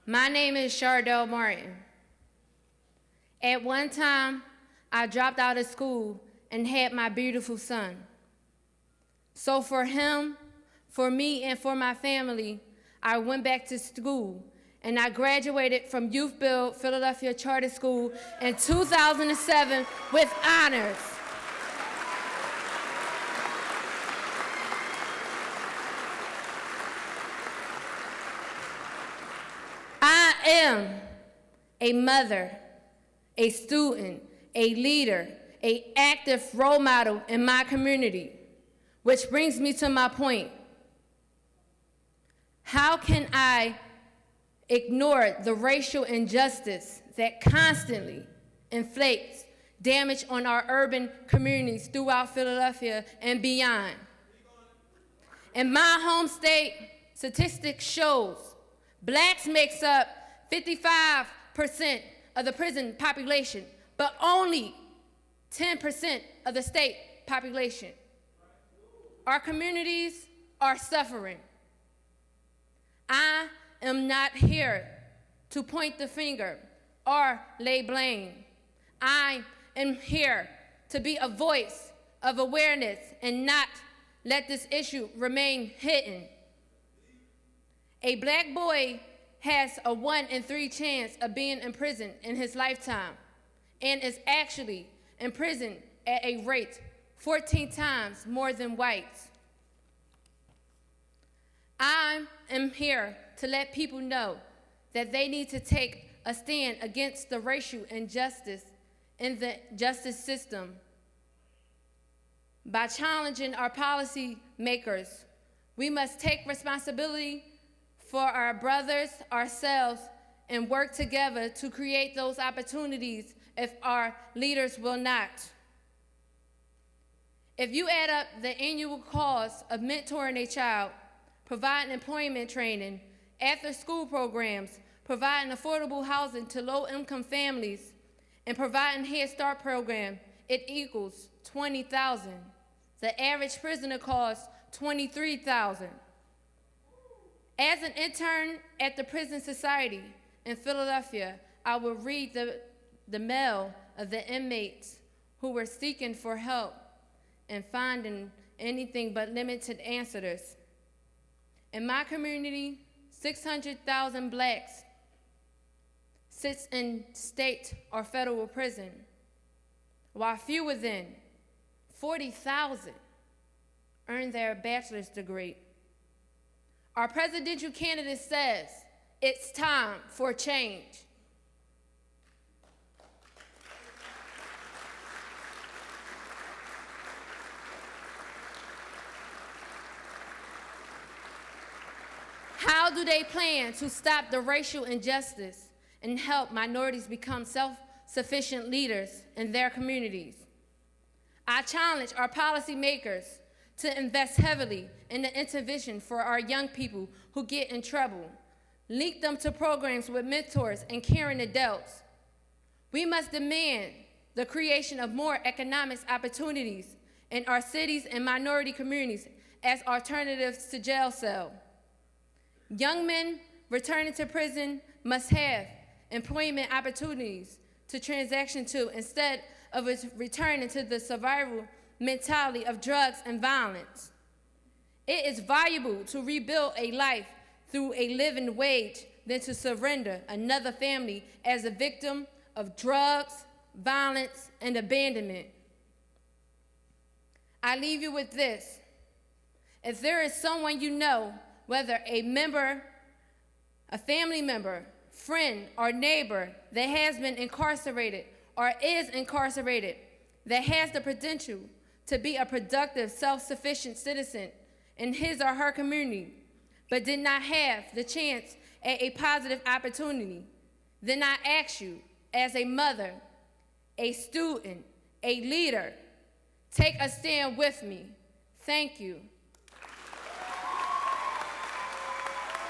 My name is Shardell Martin. At one time, I dropped out of school and had my beautiful son. So for him, for me, and for my family, I went back to school and I graduated from YouthBuild Philadelphia Charter School in 2007 with honors. I am a mother, a student, a leader, an active role model in my community, which brings me to my point. How can I ignore the racial injustice that constantly inflicts damage on our urban communities throughout Philadelphia and beyond? In my home state, statistics shows blacks makes up 55% of the prison population, but only 10% of the state population. Our communities are suffering. I am not here to point the finger or lay blame. I am here to be a voice of awareness and not let this issue remain hidden. A black boy has a 1 in 3 chance of being imprisoned in his lifetime and is actually imprisoned at a rate 14 times more than whites. I am here to let people know that they need to take a stand against the racial injustice in the justice system. By challenging our policy makers, we must take responsibility for our brothers, ourselves, and work together to create those opportunities if our leaders will not. If you add up the annual cost of mentoring a child, providing employment training, after-school programs, providing affordable housing to low-income families, and providing Head Start program, it equals $20,000. The average prisoner costs $23,000. As an intern at the Prison Society in Philadelphia, I would read the mail of the inmates who were seeking for help and finding anything but limited answers. In my community, 600,000 blacks sits in state or federal prison, while fewer than 40,000 earn their bachelor's degree. Our presidential candidate says it's time for change. How do they plan to stop the racial injustice and help minorities become self-sufficient leaders in their communities? I challenge our policymakers to invest heavily in the intervention for our young people who get in trouble. Link them to programs with mentors and caring adults. We must demand the creation of more economic opportunities in our cities and minority communities as alternatives to jail cell. Young men returning to prison must have employment opportunities to transition to instead of returning to the survival mentality of drugs and violence. It is valuable to rebuild a life through a living wage than to surrender another family as a victim of drugs, violence, and abandonment. I leave you with this. If there is someone you know, whether a member, a family member, friend, or neighbor that has been incarcerated or is incarcerated, that has the potential to be a productive, self-sufficient citizen in his or her community, but did not have the chance at a positive opportunity, then I ask you, as a mother, a student, a leader, take a stand with me. Thank you.